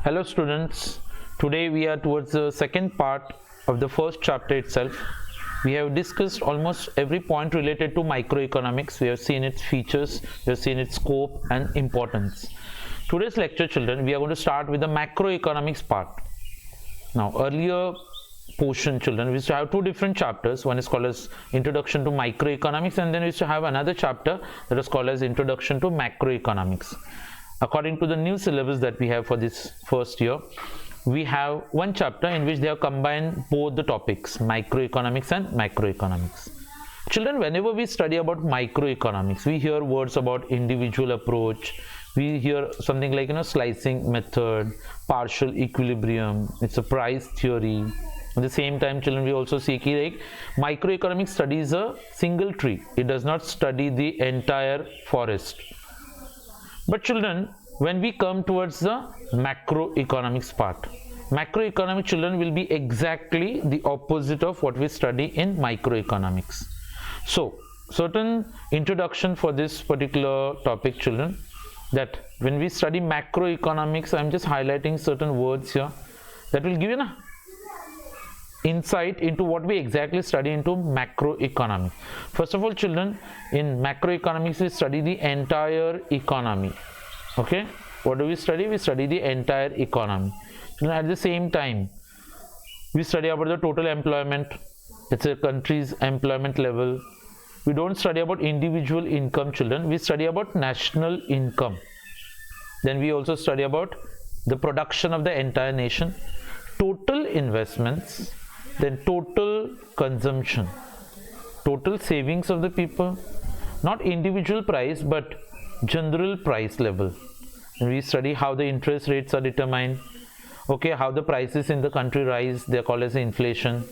Hello students, today we are towards the second part of the first chapter itself. We have discussed almost every point related to microeconomics. We have seen its features, we have seen its scope and importance. Today's lecture, children, we are going to start with the macroeconomics part. Now earlier portion, children, we used to have two different chapters. One is called as Introduction to Microeconomics, and then we used to have another chapter that is called as Introduction to Macroeconomics. According to the new syllabus that we have for this first year, we have one chapter in which they have combined both the topics, microeconomics and macroeconomics. Children, whenever we study about microeconomics, we hear words about individual approach, we hear something like slicing method, partial equilibrium, it's a price theory. At the same time, children, we also see like microeconomics studies a single tree, it does not study the entire forest. But children, when we come towards the macroeconomics part, macroeconomic, children, will be exactly the opposite of what we study in microeconomics. So certain introduction for this particular topic, children, that when we study macroeconomics, I am just highlighting certain words here that will give you an insight into what we exactly study into macroeconomics. First of all, children, in macroeconomics we study the entire economy. Okay, what do we study? We study the entire economy. Children, at the same time, we study about the total employment, it's a country's employment level. We don't study about individual income, children, we study about national income. Then we also study about the production of the entire nation, total investments, then total consumption, total savings of the people, not individual price but general price level. And we study how the interest rates are determined, okay, how the prices in the country rise, they are called as inflation,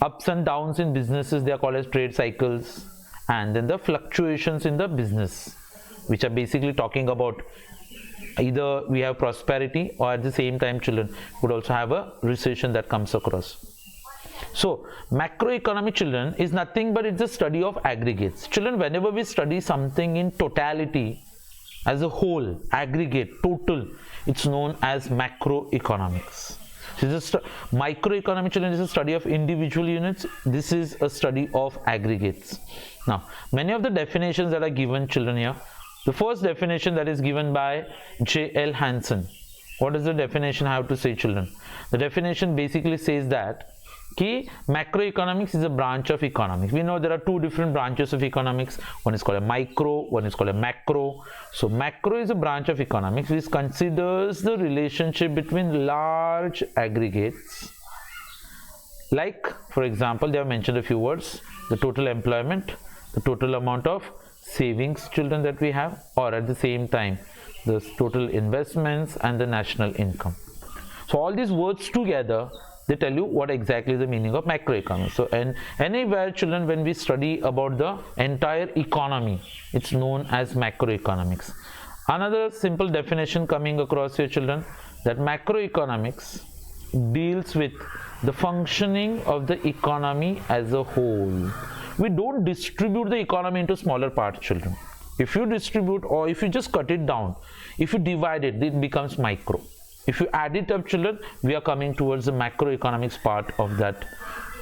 ups and downs in businesses, they are called as trade cycles, and then the fluctuations in the business, which are basically talking about either we have prosperity or at the same time, children, would also have a recession that comes across. So macroeconomic, children, is nothing but it's a study of aggregates. Children, whenever we study something in totality, as a whole, aggregate, total, it's known as macroeconomics. So microeconomic, children, is a study of individual units. This is a study of aggregates. Now, many of the definitions that are given, children, here, the first definition that is given by J.L. Hansen. What does the definition have to say, children? The definition basically says that macroeconomics is a branch of economics. We know there are two different branches of economics. One is called a micro, one is called a macro. So macro is a branch of economics which considers the relationship between large aggregates. Like, for example, they have mentioned a few words: the total employment, the total amount of savings, children, that we have, or at the same time the total investments and the national income. So all these words together, they tell you what exactly is the meaning of macroeconomics. So, and anywhere, children, when we study about the entire economy, it's known as macroeconomics. Another simple definition coming across here, children, that macroeconomics deals with the functioning of the economy as a whole. We don't distribute the economy into smaller parts, children. If you distribute, or if you just cut it down, if you divide it, it becomes micro. If you add it up, children, we are coming towards the macroeconomics part of that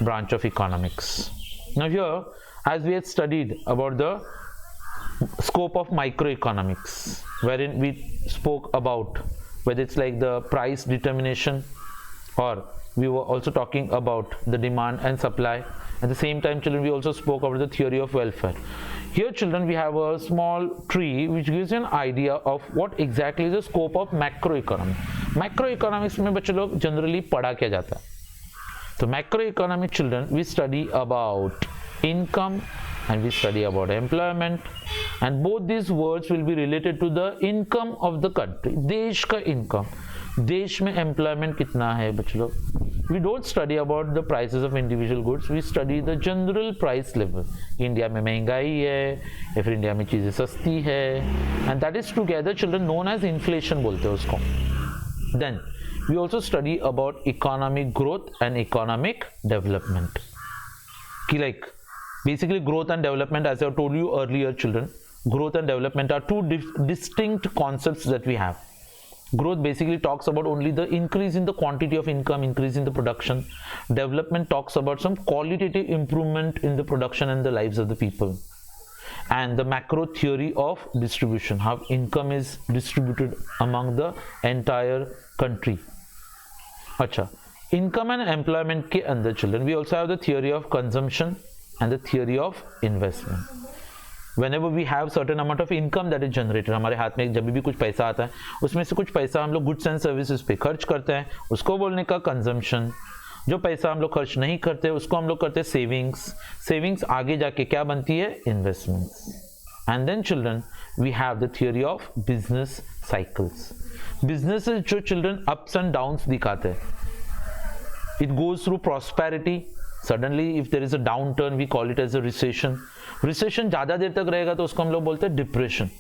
branch of economics. Now here, as we had studied about the scope of microeconomics, wherein we spoke about whether it's like the price determination, or we were also talking about the demand and supply. At the same time, children, we also spoke about the theory of welfare. Here, children, we have a small tree which gives you an idea of what exactly is the scope of macroeconomics. Macroeconomics में बच्चे लोग generally पढ़ा क्या जाता है? So macroeconomic, children, we study about income and we study about employment, and both these words will be related to the income of the country. देश का income, देश में employment कितना है बच्चे लोग? We don't study about the prices of individual goods, we study the general price level. India में महंगाई है या फिर इंडिया में चीज़ें सस्ती है, and that is together, children, known as inflation बोलते हैं उसको. Then we also study about economic growth and economic development. Like basically growth and development, as I have told you earlier, children, growth and development are two distinct concepts that we have. Growth basically talks about only the increase in the quantity of income, increase in the production. Development talks about some qualitative improvement in the production and the lives of the people. And the macro theory of distribution, how income is distributed among the entire country. Acha, income and employment के अंदर children, we also have the theory of consumption and the theory of investment. Whenever we have certain amount of income that is generated, हमारे हाथ में जब भी कुछ पैसा आता है उसमें से कुछ पैसा हम लोग गुड्स एंड सर्विसेज पे खर्च करते हैं, उसको बोलने का कंजम्पशन. जो पैसा हम लोग खर्च नहीं करते उसको हम लोग करते हैं सेविंग्स. सेविंग्स आगे जाके क्या बनती है? Investments. And then children we have the theory of business cycles. Businesses जो चिल्ड्रन अप्स एंड डाउन्स दिखाते हैं, it goes through prosperity. Suddenly if there is a down turn we call it as a recession. Recession ज़्यादा देर तक रहेगा तो उसको हम लोग बोलते हैं डिप्रेशन.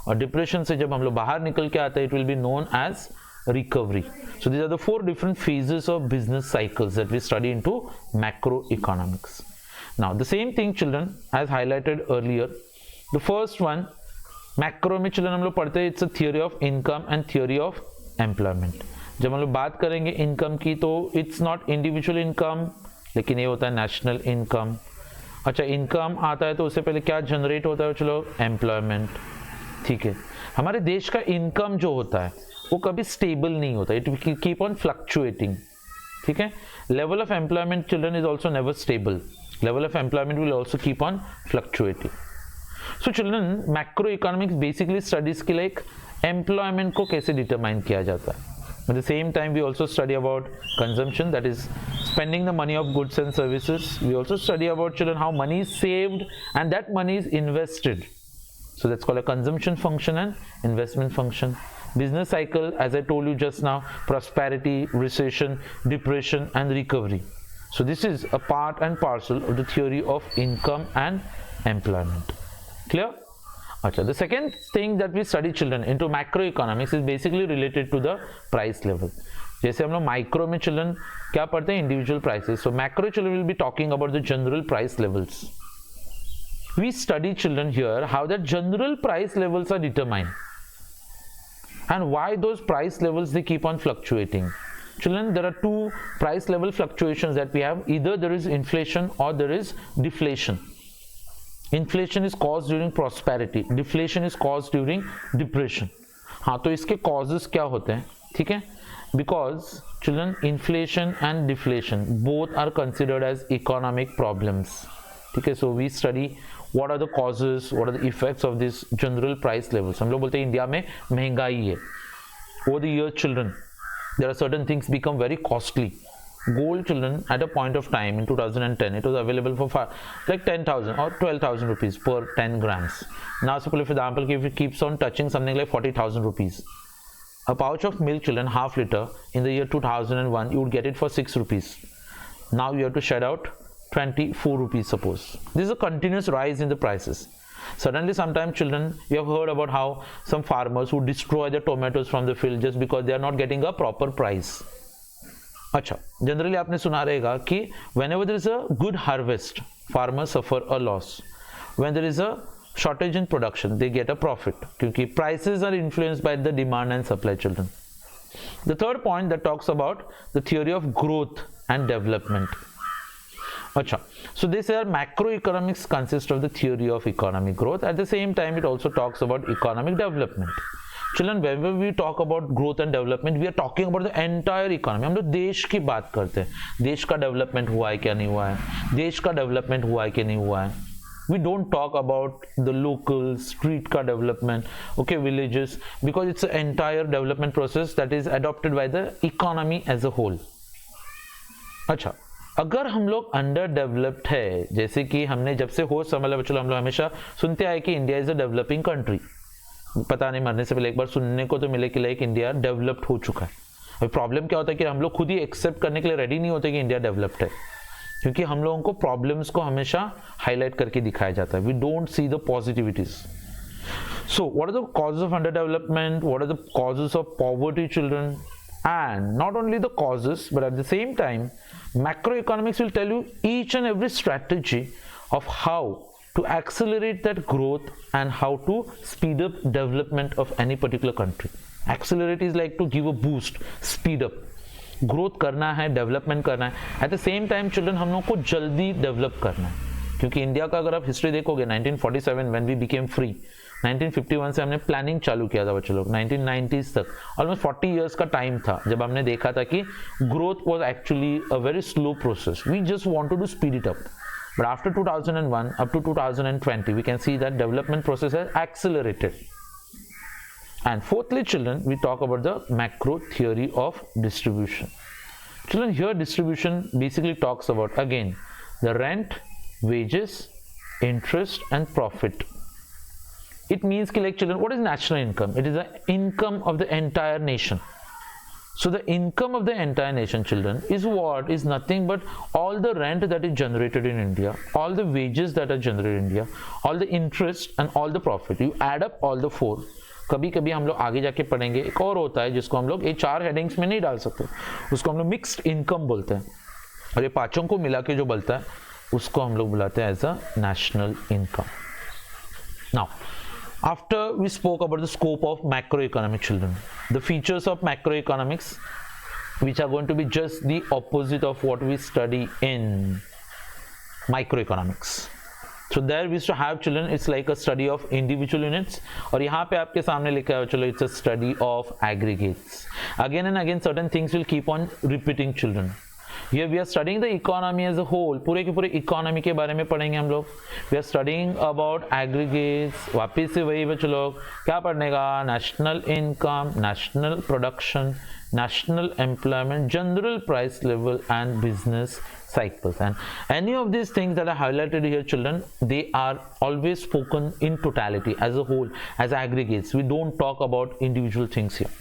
और डिप्रेशन से जब हम लोग बाहर निकल के आते हैं it will be known as recovery. So these are the 4 different phases of business cycles that we study into macroeconomics. Now the same thing children as highlighted earlier. The first one macro में children हम लोग पढ़ते हैं it's a theory of income and theory of employment. जब हम लोग बात करेंगे income की तो it's not individual income लेकिन ये होता है national income. अच्छा income आता है तो उससे पहले क्या generate होता है? चलो employment. ठीक है, हमारे देश का income जो होता है वो कभी स्टेबल नहीं होता, it will keep on fluctuating. ठीक है, level of employment children is also never stable. Level of employment will also keep on fluctuating. So children macro economics basically studies की लाइक एम्प्लॉयमेंट को कैसे डिटरमाइन किया जाता है. At the same time we also study about consumption, that is spending the money of goods and services. We also study about children how money is saved and that money is invested. So that's called a consumption function and investment function. Business cycle, as I told you just now, prosperity, recession, depression and recovery. So this is a part and parcel of the theory of income and employment. Clear? Achha, the second thing that we study children into macroeconomics is basically related to the price level. जैसे हम लोग micro में children क्या पढ़ते हैं? Individual prices. So macro children will be talking about the general price levels. We study children here how that general price levels are determined and why those price levels they keep on fluctuating. Children, there are 2 price level fluctuations that we have. Either there is inflation or there is deflation. Inflation is caused during prosperity, deflation is caused during depression. हाँ, तो इसके causes क्या होते हैं? ठीक है, because children inflation and deflation both are considered as economic problems. ठीक है, so we study what are the causes, what are the effects of this general price levels. हम लोग बोलते हैं इंडिया में महंगाई है. Over the years children there are certain things become very costly. Gold children at a point of time in 2010 it was available for like 10,000 or 12,000 rupees per 10 grams. Now suppose for example if it keeps on touching something like 40,000 rupees. A pouch of milk children half liter in the year 2001 you would get it for 6 rupees. Now you have to shed out 24 rupees suppose. This is a continuous rise in the prices. Suddenly sometimes children, you have heard about how some farmers who destroy the tomatoes from the field just because they are not getting a proper price. अच्छा, generally आपने सुना रहेगा कि whenever there is a good harvest, farmers suffer a loss. When there is a shortage in production, they get a profit. क्योंकि prices are influenced by the demand and supply children. The third point that talks about the theory of growth and development. Achha. So this here macroeconomics consists of the theory of economic growth. At the same time, it also talks about economic development. Children, whenever we talk about growth and development, we are talking about the entire economy. हम लोग देश की बात करते हैं. देश का development हुआ है क्या नहीं हुआ है? देश का डेवलपमेंट हुआ है कि नहीं हुआ है? We don't talk about the local street का development, okay, villages, because it's an entire development process that is adopted by the economy as a whole. अच्छा, अगर हम लोग अंडर डेवलप्ड है, जैसे कि हमने जब से होश समझ चलो हम लोग हमेशा सुनते आए कि India is a developing country. पता नहीं मरने से पहले एक बार सुनने को तो मिले कि लाइक इंडिया डेवलप्ड हो चुका है. अभी प्रॉब्लम क्या होता है कि हम लोग खुद ही एक्सेप्ट करने के लिए रेडी नहीं होते कि इंडिया डेवलप्ड है, क्योंकि हम लोगों को प्रॉब्लम्स को हमेशा हाईलाइट करके दिखाया जाता है. We don't see the positivities. So what are the causes of under development, what are the causes of poverty children, and not only the causes but at the same time macroeconomics will tell you each and every strategy of how to accelerate that growth and how to speed up development of any particular country. Accelerate is like to give a boost, speed up, growth करना है, development करना है। At the same time children हम लोग को जल्दी develop करना है, क्योंकि इंडिया का अगर आप हिस्ट्री देखोगे 1947 व्हेन वी बिकेम फ्री, 1951 से हमने प्लानिंग चालू किया था बच्चों लोग, 1990s तक ऑलमोस्ट 40 इयर्स का टाइम था जब हमने देखा था कि growth was actually a very slow process, we just wanted to speed it up. But after 2001 up to 2020, we can see that development process has accelerated. And fourthly, children, we talk about the macro theory of distribution. Children, here distribution basically talks about, again, the rent, wages, interest and profit. It means, like, children, what is national income? It is the income of the entire nation. So the income of the entire nation, children, is what? Is nothing but all the rent that is generated in India, all the wages that are generated in India, all the interest and all the profit. You add up all the four. कभी कभी हम लोग आगे जाके पढ़ेंगे, एक और होता है जिसको हम लोग ये 4 हेडिंग्स में नहीं डाल सकते, उसको हम लोग मिक्स्ड इनकम बोलते हैं, और ये पांचों को मिला के जो बोलता है उसको हम लोग बुलाते हैं as a national income. Now after we spoke about the scope of macroeconomic, children, the features of macroeconomics, which are going to be just the opposite of what we study in microeconomics. So there we used to have, children, it's like a study of individual units, और यहाँ पे आपके सामने लिखा है चलो it's a study of aggregates. Again and again certain things will keep on repeating, children. Here we are studying the economy as a whole, पूरे के पूरे इकोनॉमी के बारे में पढ़ेंगे हम लोग. We are studying about aggregates. वापिस से वही बच्चों लोग क्या पढ़ने का, national income, national production, national employment, general price level and business cycles. And any of these things that are highlighted here, children, they are always spoken in totality, as a whole, as aggregates. We don't talk about individual things here.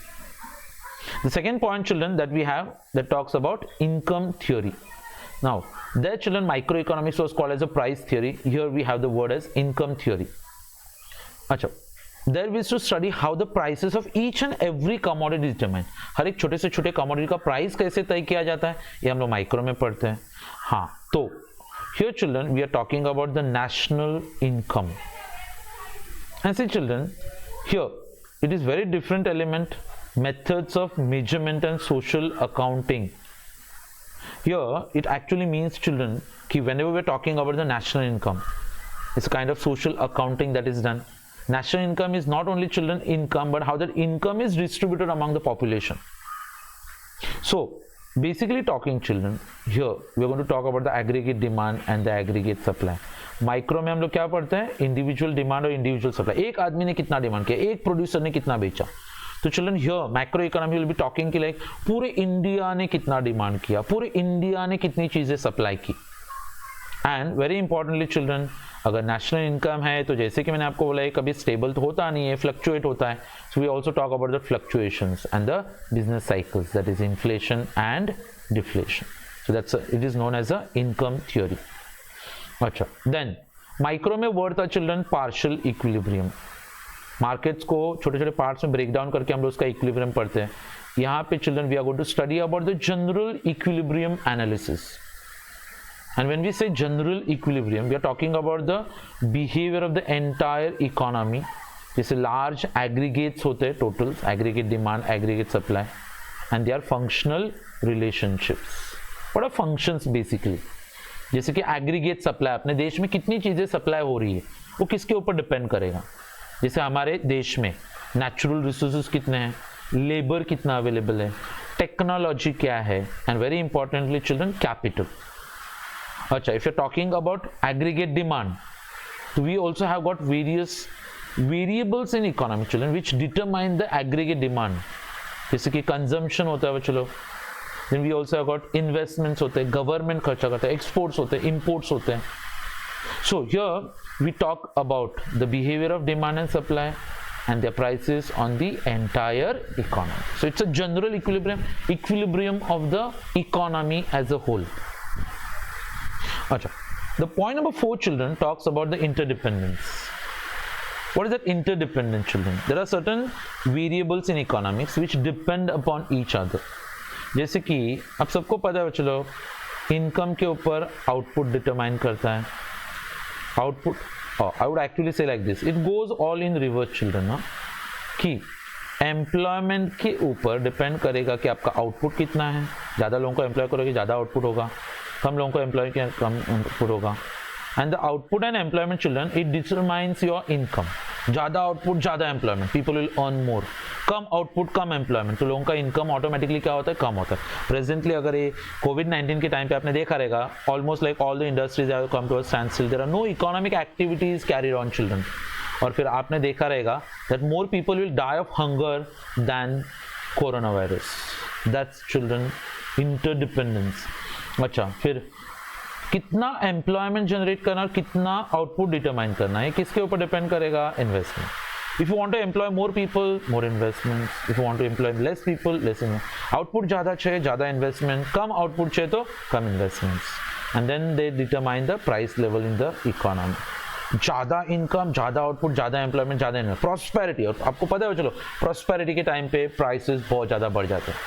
The second point, children, that we have that talks about income theory. Now there, children, microeconomics was called as a price theory. Here we have the word as income theory. अच्छा, there we used to study how the prices of each and every commodity is determined. हर एक छोटे से छोटे commodity का price कैसे तय किया जाता है ये हम लोग माइक्रो में पढ़ते हैं. हाँ, तो here, children, we are talking about the national income. And see, children, here it is very different element, methods of measurement and social accounting. Here it actually means, children, कि whenever we are talking about the national income, it's a kind of social accounting that is done. National income is not only, children, income, but how that income is distributed among the population. So basically talking, children, here we are going to talk about the aggregate demand and the aggregate supply. Micro में हम लोग क्या पढ़ते हैं, individual demand और individual supply. एक आदमी ने कितना डिमांड किया, एक प्रोड्यूसर ने कितना बेचा. तो children, here macro economy will be talking कि लाइक पूरे इंडिया ने कितना डिमांड किया, पूरे इंडिया ने कितनी चीजें सप्लाई की. एंड वेरी इंपॉर्टेंटली, चिल्ड्रन, अगर नेशनल इनकम है तो जैसे कि मैंने आपको बोला है कभी स्टेबल तो होता नहीं है, फ्लक्चुएट होता है. So we also talk about the fluctuations and the business cycles, that is inflation and deflation. So that's it is known as a income theory. अच्छा, देन माइक्रो में वर्ड था, चिल्ड्रन, पार्शियल इक्विलिब्रियम. मार्केट्स को छोटे छोटे parts में break down करके हम लोग उसका इक्विलिब्रियम पढ़ते हैं. यहाँ पे, children, we are going to study about the general equilibrium analysis. And when we say general equilibrium, we are talking about the behavior of the entire economy. जैसे large aggregates होते हैं, totals, aggregate demand, aggregate supply, and they are functional relationships. What are functions basically? जैसे कि aggregate supply, अपने देश में कितनी चीजें सप्लाई हो रही है वो किसके ऊपर डिपेंड करेगा. जैसे हमारे देश में नेचुरल रिसोर्सेज कितने हैं, लेबर कितना अवेलेबल है, टेक्नोलॉजी क्या है, and very importantly, children, capital. अच्छा, if you're talking about aggregate demand, so we also have got various variables in economy, children, which determine the aggregate demand. जैसे कि consumption होता है बच्चों लोग, then we also have got investments होते हैं, government खर्चा करता है, exports होते हैं, imports होते हैं. So here we talk about the behavior of demand and supply and their prices on the entire economy. So it's a general equilibrium of the economy as a whole. Achha. The point number 4, children, talks about the interdependence. What is that interdependence, children? There are certain variables in economics which depend upon each other. जैसे कि अब सबको पता है चलो, income के ऊपर output determine करता है. Output, I would actually say like this, it goes all in reverse, children, कि एम्प्लॉयमेंट के ऊपर डिपेंड करेगा कि आपका आउटपुट कितना है। ज़्यादा लोगों को एम्प्लॉय करोगे ज़्यादा आउटपुट होगा, कम लोगों को एम्प्लॉय किया कम आउटपुट होगा। And the output and employment children it determines your income. ज़्यादा आउटपुट ज़्यादा employment, people will earn more. Come output कम एम्प्लॉयमेंट, तो लोगों का इनकम ऑटोमेटिकली क्या होता है, कम होता है। प्रेजेंटली अगर ये कोविड-19 के टाइम पे आपने देखा रहेगा, almost like all the industries have come to a stand still, there are no economic activities carried on children. और फिर आपने देखा रहेगा that more people will die of hunger than corona virus. That's children interdependence. अच्छा, फिर कितना employment generate करना और कितना आउटपुट डिटरमाइन करना है, किसके ऊपर डिपेंड करेगा, investment. If you want to employ more people, more investments. If you want to employ less people, less investment. Output ज़्यादा चाहिए, ज़्यादा इन्वेस्टमेंट। कम आउटपुट चाहिए तो कम investments. And then they determine the price level in the economy. ज़्यादा income, ज़्यादा output, ज़्यादा एम्प्लॉयमेंट, ज़्यादा इन्वेस्टमेंट, प्रॉस्पेरिटी। और आपको पता है, चलो प्रॉस्पेरिटी के टाइम पे प्राइसेस बहुत ज़्यादा बढ़ जाते हैं।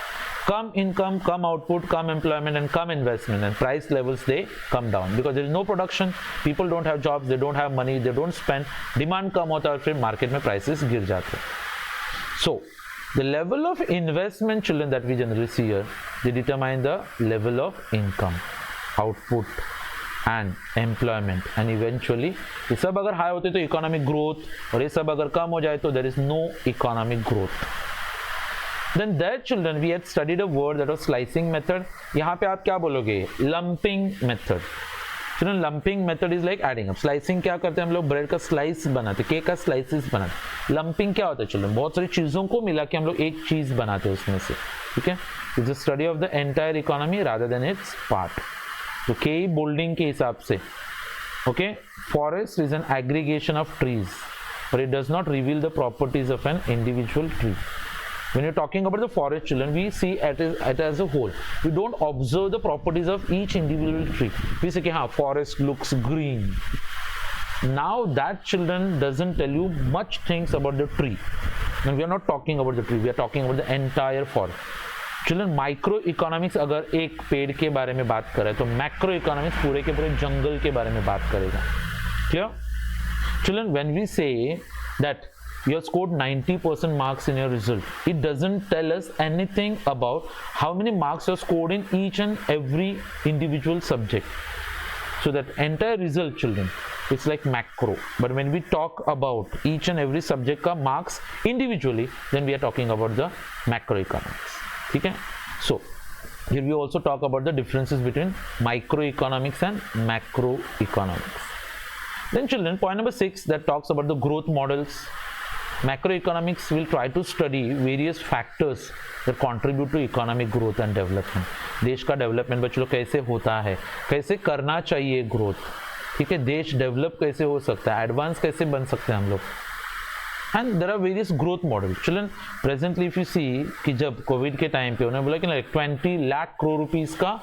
कम इनकम, कम आउटपुट, कम एम्प्लॉयमेंट एंड कम investment, and price levels they come down because there is no production, people don't have jobs, they don't have money, they don't spend, demand कम होता है और फिर मार्केट में प्राइसेस गिर जाते हैं। सो the level of investment children that we generally see here, they determine the level of income, output and employment, and eventually ये सब अगर हाई होते तो इकोनॉमिक ग्रोथ, और ये सब अगर कम हो जाए तो there is no economic growth. Then there children we had studied a word that was slicing method. यहाँ पे आप क्या बोलोगे, lumping method. Children, lumping method is like adding up. Slicing क्या करते हैं हम लोग, ब्रेड का स्लाइस बनाते, केक का स्लाइसेस बनाते। लंपिंग क्या होता है चिल्ड्रन, बहुत सारी चीज़ों को मिला के हम लोग एक चीज़ बनाते हैं उसमें से, ठीक है। It's the study of the entire economy rather than it's part. तो के बोल्डिंग के हिसाब से, okay, forest is an aggregation of trees but it does not reveal the properties of an individual tree. When you're talking about the forest children, we see it as a whole. We don't observe the properties of each individual tree. We say, "Ha, forest looks green." Now that children doesn't tell you much things about the tree. And we are not talking about the tree. We are talking about the entire forest. Children, micro economics अगर एक पेड़ के बारे में बात करे तो macro economics पूरे के पूरे जंगल के बारे में बात करेगा। Clear? Children, when we say that you have scored 90% marks in your result, it doesn't tell us anything about how many marks you have scored in each and every individual subject. So that entire result, children, it's like macro. But when we talk about each and every subject ka marks individually, then we are talking about the macroeconomics. Okay? So here we also talk about the differences between microeconomics and macroeconomics. Then children, point number 6 that talks about the growth models. Macroeconomics will try to study various factors that contribute to economic growth and development. देश का development बच्चों कैसे होता है, कैसे करना चाहिए growth, ठीक है, देश डेवलप कैसे हो सकता है, एडवांस कैसे बन सकते हैं हम लोग। And there are various growth model. Children, presently if you see कि जब कोविड के टाइम पे उन्होंने बोला कि 20 लाख करोड़ रुपीस का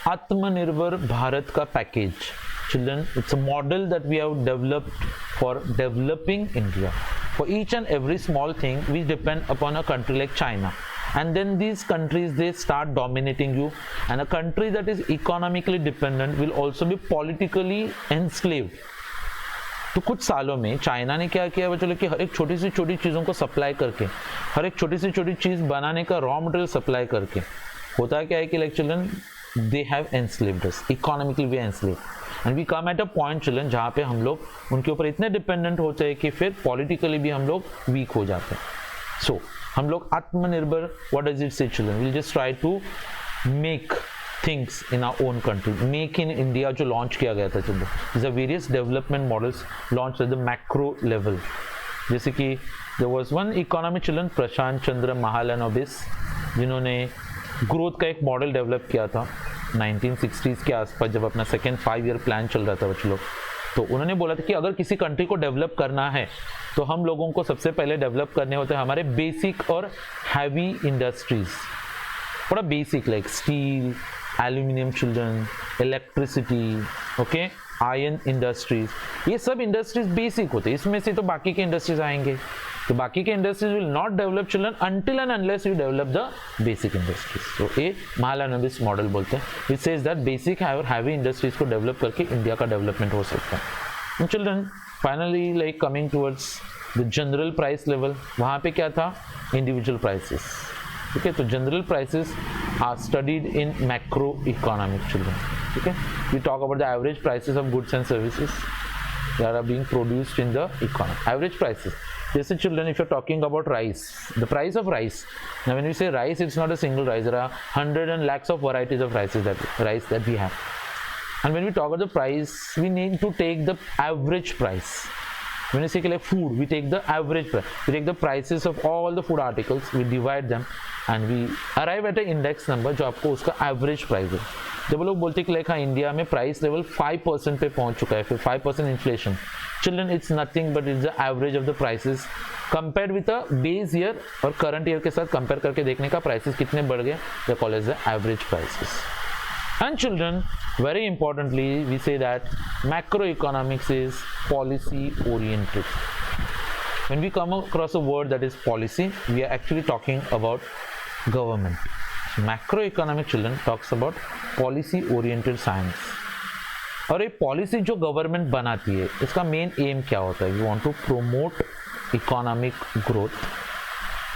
आत्मनिर्भर भारत का package. Children, it's a model that we have developed for developing India. For each and every small thing, we depend upon a country like China. And then these countries, they start dominating you. And a country that is economically dependent will also be politically enslaved. तो कुछ सालों में China ने क्या किया बच्चों कि हर एक छोटी सी छोटी चीज़ों को सप्लाई करके, हर एक छोटी सी छोटी चीज़ बनाने का रॉ मटेरियल सप्लाई करके, होता क्या है कि like children, they have enslaved us, economically we are enslaved. And we come at a point children जहाँ पे हम लोग उनके ऊपर इतने डिपेंडेंट होते हैं कि फिर पॉलिटिकली भी हम लोग वीक हो जाते हैं। सो हम लोग आत्मनिर्भर, what does it say children, will just try to make things in our own country. Make in India जो लॉन्च किया गया था चिल्ड्रन, this are various development models launch at the macro level. जैसे कि there was one economy children, Prashanta Chandra Mahalanobis, जिन्होंने growth का एक मॉडल डेवलप किया था 1960s के आसपास, जब अपना सेकेंड 5 ईयर प्लान चल रहा था बच्चों लोग। तो उन्होंने बोला था कि अगर किसी कंट्री को डेवलप करना है तो हम लोगों को सबसे पहले डेवलप करने होते हैं हमारे बेसिक और हैवी इंडस्ट्रीज। थोड़ा basic like steel, aluminium children, electricity, okay, iron industries, ये सब इंडस्ट्रीज बेसिक होते हैं। इसमें से तो बाकी के इंडस्ट्रीज आएंगे, तो बाकी के industries will not develop children until and unless you develop the basic industries. तो ये महालनोबिस मॉडल बोलते हैं, इट सेज दैट बेसिक और हैवी इंडस्ट्रीज को डेवलप करके इंडिया का डेवलपमेंट हो सकता है। Children, finally like coming towards the general price level, वहाँ पे क्या था, इंडिविजुअल प्राइसेस, ठीक है। तो general prices are studied in macro economic children, ठीक है। We talk about the average prices of goods and services that are being produced in the economy, average prices. जैसे children, if you're talking about rice, the price of rice, now when we say rice, it's not a single rice, there are hundreds and lakhs of varieties of rice that we have, and when we talk about the price, we need to take the average price. When we say like food, we take the average price, we take the prices of all the food articles, we divide them and we arrive at an index number जो आपको उसका average price है। जब लोग बोलते हैं कि like हाँ इंडिया में प्राइस लेवल 5% पे पहुंच चुका है, फिर 5% inflation, children it's nothing but it's the average of the prices compared with the base year, और करंट ईयर के साथ कंपेयर करके देखने का प्राइसेस कितने बढ़ गए, they call as the average prices. And children, very importantly, we say that macroeconomics is policy oriented. When we come across a word that is policy, we are actually talking about government. Macroeconomic children talks about policy oriented science. और ये policy जो government बनाती है, इसका main M क्या होता है, we want to promote economic growth.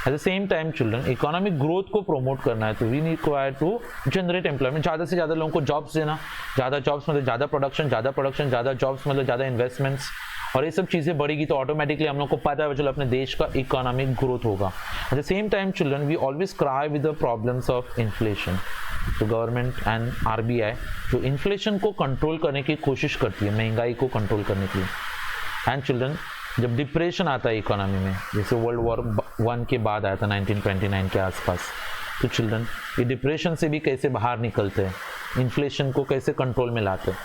At the same time children, economic growth को प्रोमोट करना है तो we require to generate employment, ज़्यादा से ज़्यादा लोगों को जॉब्स देना, ज़्यादा जॉब्स मतलब ज़्यादा प्रोडक्शन, ज़्यादा जॉब्स मतलब ज़्यादा इन्वेस्टमेंट्स, और ये सब चीज़ें बढ़ेगी तो ऑटोमेटिकली हम लोग को पता है चलो अपने देश का इकोनॉमिक ग्रोथ होगा। At the same time children, we always cry with the problems of inflation. तो गवर्नमेंट एंड आरबीआई जो इन्फ्लेशन को कंट्रोल करने की कोशिश करती है, महंगाई को कंट्रोल करने के लिए। एंड चिल्ड्रन, जब डिप्रेशन आता है इकोनॉमी में, जैसे वर्ल्ड वॉर 1 के बाद आया था 1929 के आसपास, तो चिल्ड्रन ये डिप्रेशन से भी कैसे बाहर निकलते हैं, इन्फ्लेशन को कैसे कंट्रोल में लाते हैं।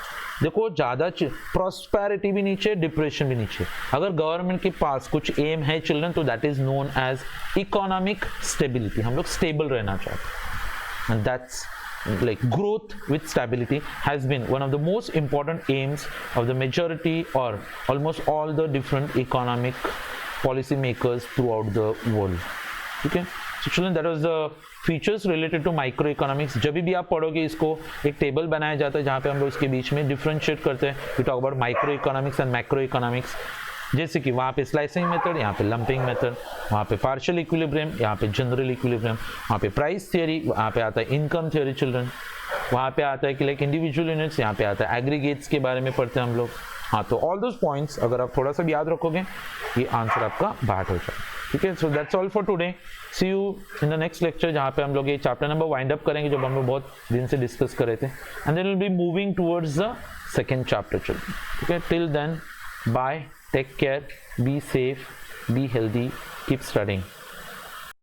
देखो ज़्यादा प्रॉस्पेरिटी भी नीचे, डिप्रेशन भी नीचे, अगर गवर्नमेंट के पास कुछ एम है चिल्ड्रन, तो that is known as economic stability. हम लोग स्टेबल रहना चाहते हैं, and that's like growth with stability has been one of the most important aims of the majority or almost all the different economic policy makers throughout the world. Okay, so children, that was the features related to microeconomics. जब भी आप पढ़ोगे इसको, एक table बनाया जाता है जहाँ पे हम लोग इसके बीच में डिफ्रेंशिएट करते हैं। We talk about microeconomics and macroeconomics. जैसे कि वहाँ पे स्लाइसिंग मेथड, यहाँ पे लंपिंग मेथड, वहाँ पे पार्शियल इक्विलिब्रियम, यहाँ पे जनरल इक्विलिब्रियम, वहाँ पे प्राइस थियरी, वहाँ पे आता है इनकम थियरी चिल्ड्रन, वहाँ पे आता है कि लाइक इंडिविजुअल यूनिट्स, यहाँ पे आता है एग्रीगेट्स के बारे में पढ़ते हैं हम लोग। हाँ, तो ऑल दोज पॉइंट्स अगर आप थोड़ा सा भी याद रखोगे, ये आंसर आपका बाहर हो जाए। ठीक है, so that's all for today. See you in the next lecture, जहाँ पे हम लोग ये चैप्टर नंबर वाइंड अप करेंगे जो हम लोग बहुत दिन से डिस्कस कर रहे थे, and then will be moving towards the second chapter children. ठीक है, till then, bye, take care, be safe, be healthy, keep studying.